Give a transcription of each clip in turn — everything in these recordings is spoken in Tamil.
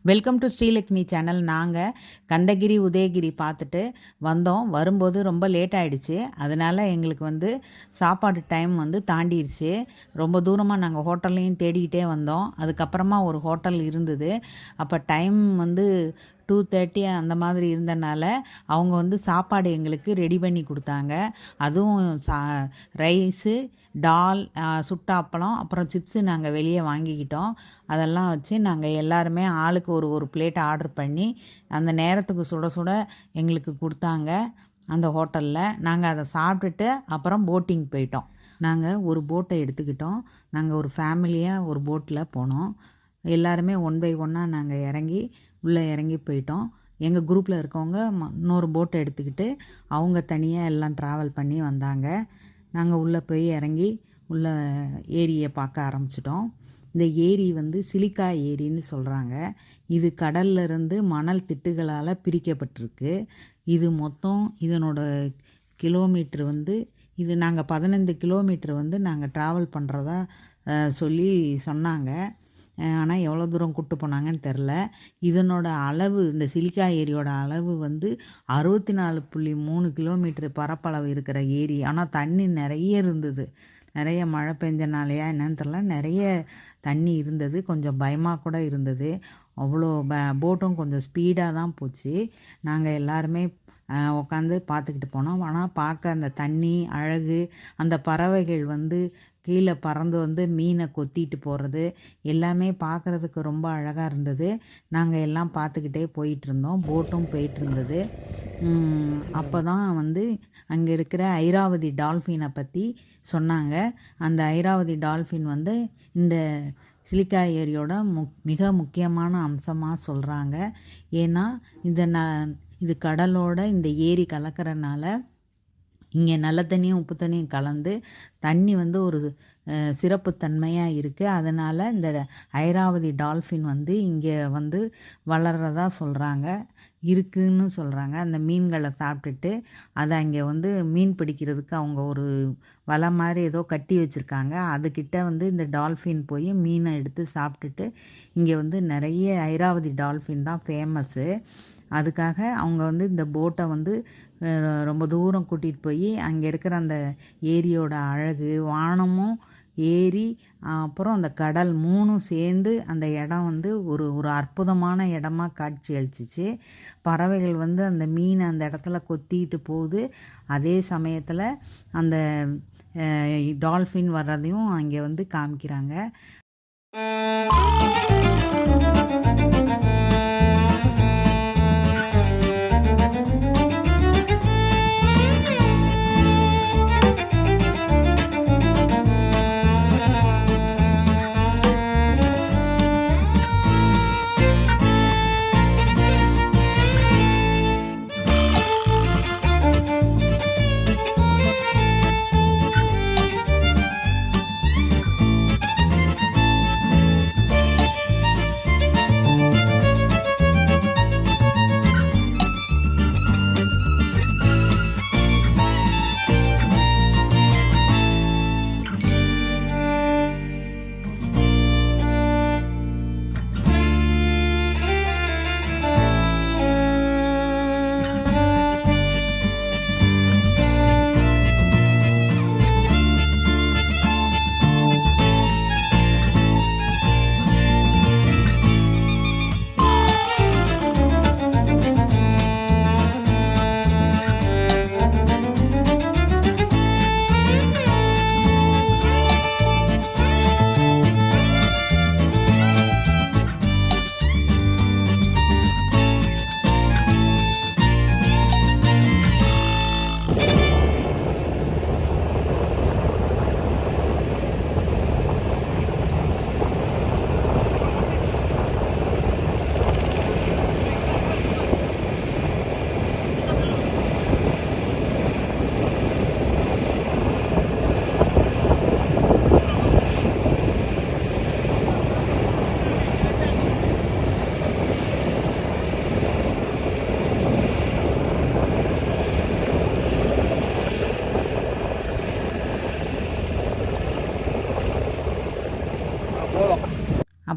Welcome to Srilakshmi channel. நாங்கள் கந்தகிரி உதயகிரி பார்த்துட்டு வந்தோம். வரும்போது ரொம்ப லேட் ஆகிடுச்சு. அதனால் எங்களுக்கு சாப்பாடு டைம் தாண்டிடுச்சு. ரொம்ப தூரமாக நாங்கள் ஹோட்டல்லையும் தேடிக்கிட்டே வந்தோம். அதுக்கப்புறமா ஒரு ஹோட்டல் இருந்தது. அப்போ டைம் 2:30 அந்த மாதிரி இருந்தனால அவங்க சாப்பாடு எங்களுக்கு ரெடி பண்ணி கொடுத்தாங்க. அதுவும் ரைஸு, டால், சுட்ட அப்பளம், அப்புறம் சிப்ஸு நாங்கள் வெளியே வாங்கிக்கிட்டோம். அதெல்லாம் வச்சு நாங்கள் எல்லாருமே ஆளுக்கு ஒரு ஒரு பிளேட் ஆர்டர் பண்ணி அந்த நேரத்துக்கு சுட சுட எங்களுக்கு கொடுத்தாங்க அந்த ஹோட்டலில். நாங்கள் அதை சாப்பிட்டுட்டு அப்புறம் போட்டிங் போயிட்டோம். நாங்கள் ஒரு போட்டை எடுத்துக்கிட்டோம். நாங்கள் ஒரு ஃபேமிலியாக ஒரு போட்டில் போனோம். எல்லாருமே 1 by 1 நாங்கள் உள்ளே இறங்கி போயிட்டோம். எங்கள் குரூப்பில் இருக்கவங்க இன்னொரு போட்டை எடுத்துக்கிட்டு அவங்க தனியாக எல்லாம் ட்ராவல் பண்ணி வந்தாங்க. நாங்கள் உள்ளே போய் இறங்கி உள்ள ஏரியை பார்க்க ஆரம்பிச்சிட்டோம். இந்த ஏரி சிலிக்கா ஏரின்னு சொல்கிறாங்க. இது கடல்லிருந்து மணல் திட்டுகளால் பிரிக்கப்பட்டிருக்கு. இது மொத்தம் இதனோட கிலோமீட்ரு இது நாங்கள் 15 கிலோமீட்ரு நாங்கள் ட்ராவல் பண்ணுறதா சொல்லி சொன்னாங்க. ஆனால் எவ்வளோ தூரம் கூப்பிட்டு போனாங்கன்னு தெரில. இதனோட அளவு, இந்த சிலிக்கா ஏரியோட அளவு 64.3 கிலோமீட்டர் பரப்பளவு இருக்கிற ஏரி. ஆனால் தண்ணி நிறைய இருந்தது. நிறைய மழை பெஞ்சனாலையா என்னன்னு தெரில, நிறைய தண்ணி இருந்தது. கொஞ்சம் பயமாக கூட இருந்தது. அவ்வளோ போட்டும் கொஞ்சம் ஸ்பீடாக தான் போச்சு. நாங்கள் எல்லாருமே உட்காந்து பார்த்துக்கிட்டு போனோம். ஆனால் பார்க்க அந்த தண்ணி அழகு, அந்த பறவைகள் கீழே பறந்து மீனை கொத்திட்டு போகிறது எல்லாமே பார்க்குறதுக்கு ரொம்ப அழகாக இருந்தது. நாங்கள் எல்லாம் பார்த்துக்கிட்டே போயிட்டுருந்தோம். போட்டும் போயிட்டுருந்தது. அப்போ தான் அங்கே இருக்கிற ஐராவதி டால்ஃபினை பற்றி சொன்னாங்க. அந்த ஐராவதி டால்ஃபின் இந்த சிலிக்கா ஏரியோட மிக முக்கியமான அம்சமாக சொல்கிறாங்க. ஏன்னா இது கடலோட இந்த ஏரி கலக்கிறனால இங்கே நல்ல தண்ணியும் உப்பு தண்ணியும் கலந்து தண்ணி ஒரு சிறப்புத்தன்மையாக இருக்குது. அதனால் இந்த ஐராவதி டால்ஃபின் இங்கே வளர்கிறதா சொல்கிறாங்க, இருக்குதுன்னு சொல்கிறாங்க. அந்த மீன்களை சாப்பிட்டுட்டு அதை அங்கே மீன் பிடிக்கிறதுக்கு அவங்க ஒரு வலை மாதிரி ஏதோ கட்டி வச்சுருக்காங்க. அதுக்கிட்ட இந்த டால்ஃபின் போய் மீனை எடுத்து சாப்பிட்டுட்டு இங்கே நிறைய ஐராவதி டால்ஃபின் தான் ஃபேமஸ்ஸு. அதுக்காக அவங்க இந்த போட்டை ரொம்ப தூரம் கூட்டிகிட்டு போய் அங்கே இருக்கிற அந்த ஏரியோட அழகு, வானமும் ஏரி அப்புறம் அந்த கடல் 3ம் சேர்ந்து அந்த இடம் ஒரு அற்புதமான இடமா காட்சி அளிச்சிச்சு. பறவைகள் அந்த மீனை அந்த இடத்துல கொத்திட்டு போகுது. அதே சமயத்தில் அந்த டால்ஃபின் வர்றதையும் அங்கே காமிக்கிறாங்க.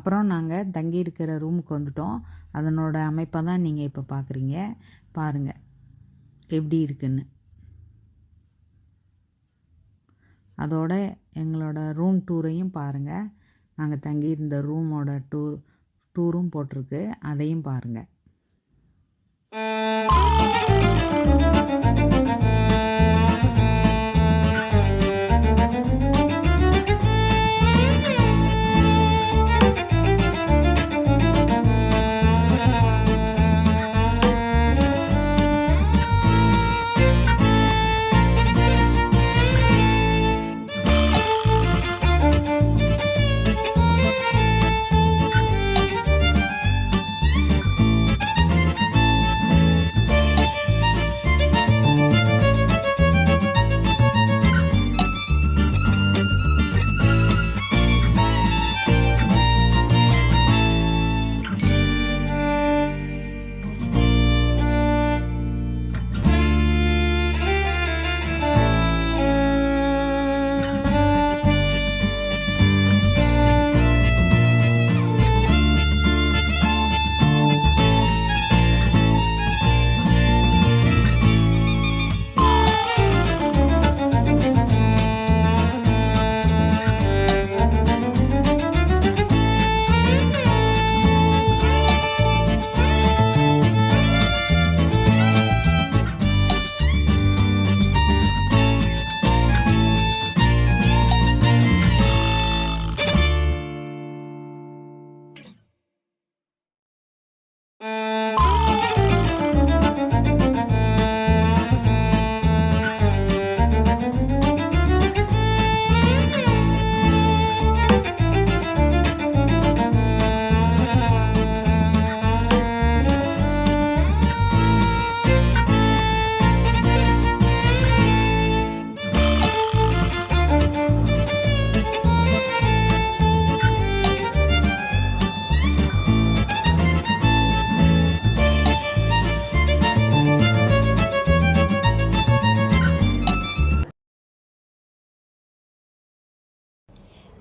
அப்புறம் நாங்கள் தங்கியிருக்கிற ரூமுக்கு வந்துட்டோம். அதனோட அமைப்பை தான் நீங்கள் இப்போ பார்க்குறீங்க. பாருங்கள் எப்படி இருக்குன்னு. அதோட எங்களோட ரூம் டூரையும் பாருங்கள். நாங்கள் தங்கியிருந்த ரூமோட டூரும் போட்டிருக்கு, அதையும் பாருங்கள்.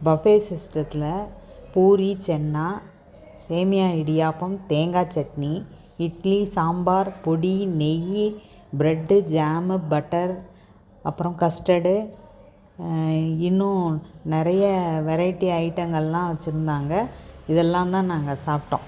பஃபே சிஸ்டத்தில் பூரி, சென்னா, சேமியா இடியாப்பம், தேங்காய் சட்னி, இட்லி, சாம்பார், பொடி, நெய், ப்ரெட்டு, ஜாமு, பட்டர், அப்புறம் கஸ்டர்டு, இன்னும் நிறைய வெரைட்டி ஐட்டங்கள்லாம் வச்சுருந்தாங்க. இதெல்லாம் தான் நாங்கள் சாப்பிட்டோம்.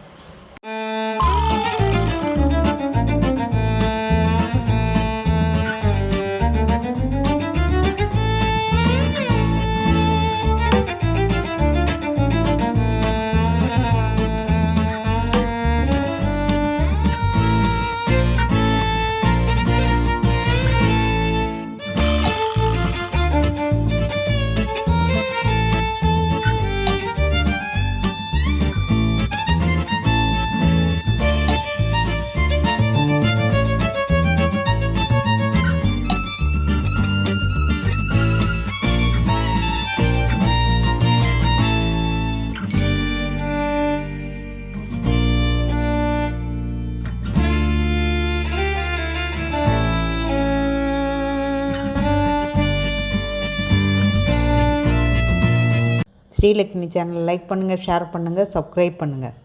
ஸ்ரீலக்ஷ்மி சேனல் லைக் பண்ணுங்கள், ஷேர் பண்ணுங்கள், சப்ஸ்கிரைப் பண்ணுங்கள்.